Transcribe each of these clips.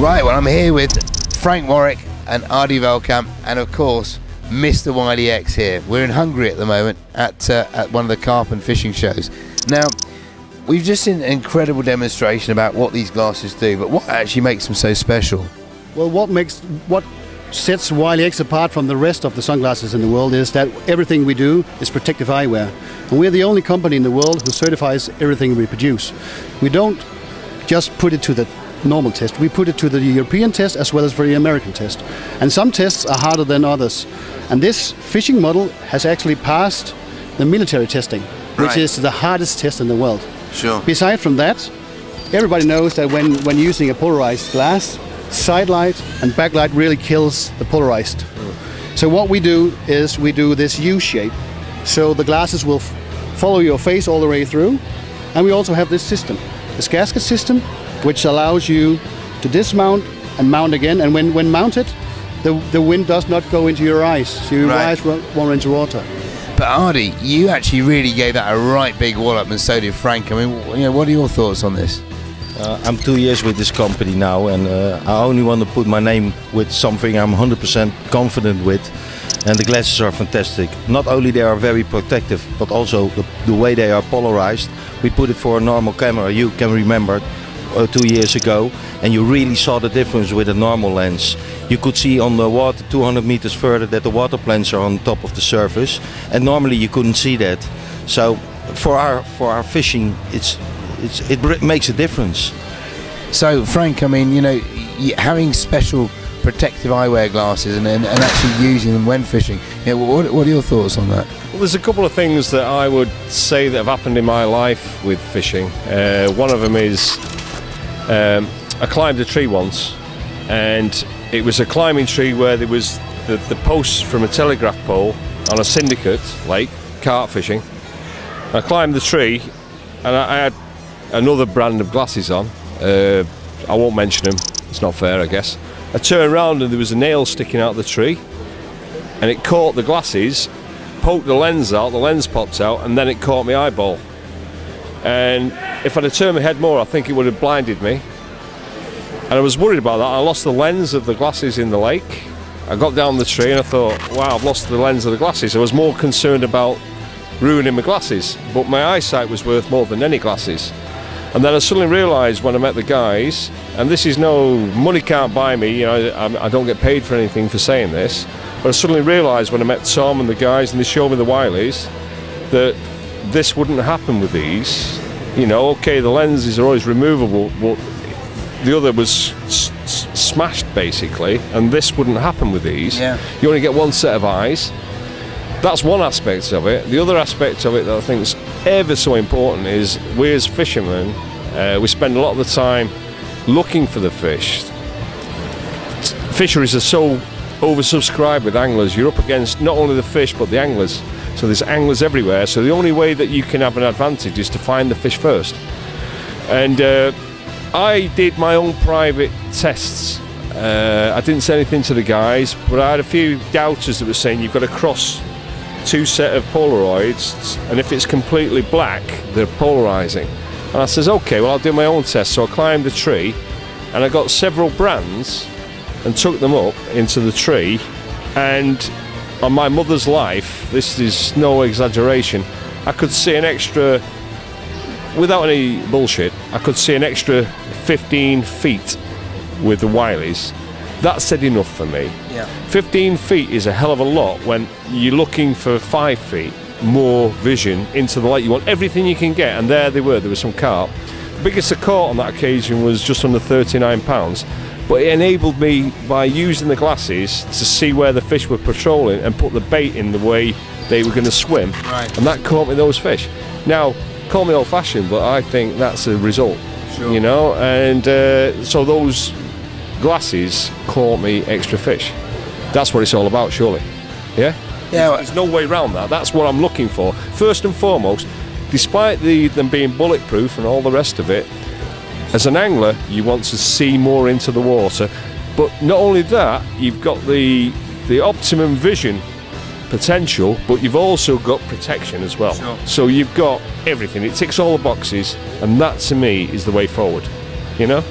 Right, well, I'm here with Frank Warwick and Ardy Veltkamp, and of course Mr. Wiley X here. We're in Hungary at the moment at one of the carp and fishing shows. Now, we've just seen an incredible demonstration about what these glasses do, but what actually makes them so special? Well, what sets Wiley X apart from the rest of the sunglasses in the world is that everything we do is protective eyewear. And we're the only company in the world who certifies everything we produce. We don't just put it to the normal test. We put it to the European test as well as for the American test. And some tests are harder than others. And this fishing model has actually passed the military testing, which is the hardest test in the world. Sure. Beside from that, everybody knows that when using a polarized glass, side light and backlight really kills the polarized. So what we do is we do this U shape. So the glasses will follow your face all the way through. And we also have this system, this gasket system, which allows you to dismount and mount again. And when mounted, the wind does not go into your eyes, so your eyes won't run into water. But Ardy, you actually really gave that a right big wallop, and so did Frank. I mean, what are your thoughts on this? I'm 2 years with this company now, and I only want to put my name with something I'm 100% confident with. And the glasses are fantastic. Not only they are very protective, but also the way they are polarized. We put it for a normal camera. You can remember 2 years ago, and you really saw the difference with a normal lens. You could see on the water 200 meters further that the water planes are on top of the surface, and normally you couldn't see that. So for our fishing, it makes a difference. So Frank, I mean, you know, having special protective eyewear glasses and actually using them when fishing, you know, what are your thoughts on that? Well, there's a couple of things that I would say that have happened in my life with fishing. One of them is I climbed a tree once, and it was a climbing tree where there was the posts from a telegraph pole on a syndicate lake, carp fishing. I climbed the tree, and I had another brand of glasses on. I won't mention them, it's not fair, I guess. I turned around and there was a nail sticking out of the tree, and it caught the glasses, poked the lens out, the lens popped out, and then it caught my eyeball. And if I'd have turned my head more, I think it would have blinded me. And I was worried about that. I lost the lens of the glasses in the lake. I got down the tree and I thought, wow, I've lost the lens of the glasses. I was more concerned about ruining my glasses, but my eyesight was worth more than any glasses. And then I suddenly realised when I met the guys, and this is no, money can't buy me, you know, I don't get paid for anything for saying this, but I suddenly realised when I met Tom and the guys and they showed me the Wileys that this wouldn't happen with these. You know, okay, the lenses are always removable, but the other was smashed basically, and this wouldn't happen with these. Yeah. You only get one set of eyes. That's one aspect of it. The other aspect of it that I think is ever so important is we as fishermen, we spend a lot of the time looking for the fish. Fisheries are so oversubscribed with anglers. You're up against not only the fish but the anglers. So there's anglers everywhere. So the only way that you can have an advantage is to find the fish first. And I did my own private tests. I didn't say anything to the guys, but I had a few doubters that were saying you've got to cross two set of Polaroids, and if it's completely black, they're polarizing. And I says, okay, well, I'll do my own test. So I climbed the tree, and I got several brands and took them up into the tree, and on my mother's life, this is no exaggeration, I could see an extra without any bullshit, I could see an extra 15 feet with the Wileys. That said enough for me. Yeah. 15 feet is a hell of a lot when you're looking for 5 feet more vision into the lake. You want everything you can get, and there they were. There was some carp. The biggest I caught on that occasion was just under 39 pounds, but it enabled me, by using the glasses, to see where the fish were patrolling and put the bait in the way they were going to swim. Right. And that caught me those fish. Now, call me old-fashioned, but I think that's a result. Sure. You know, and so those glasses caught me extra fish. That's what it's all about, surely. Yeah? Yeah. There's no way around that. That's what I'm looking for. First and foremost, despite them being bulletproof and all the rest of it, as an angler, you want to see more into the water. But not only that, you've got the optimum vision potential, but you've also got protection as well. Sure. So you've got everything. It ticks all the boxes, and that to me is the way forward. You know?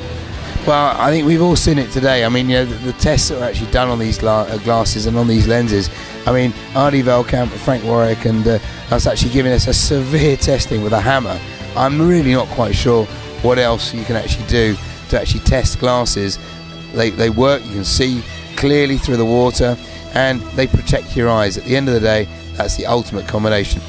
Well, I think we've all seen it today. I mean, you know, the tests that are actually done on these glasses and on these lenses. I mean, Ardy, Veltkamp, Frank Warwick, and that's actually giving us a severe testing with a hammer. I'm really not quite sure what else you can actually do to actually test glasses. They work. You can see clearly through the water, and they protect your eyes. At the end of the day, that's the ultimate combination.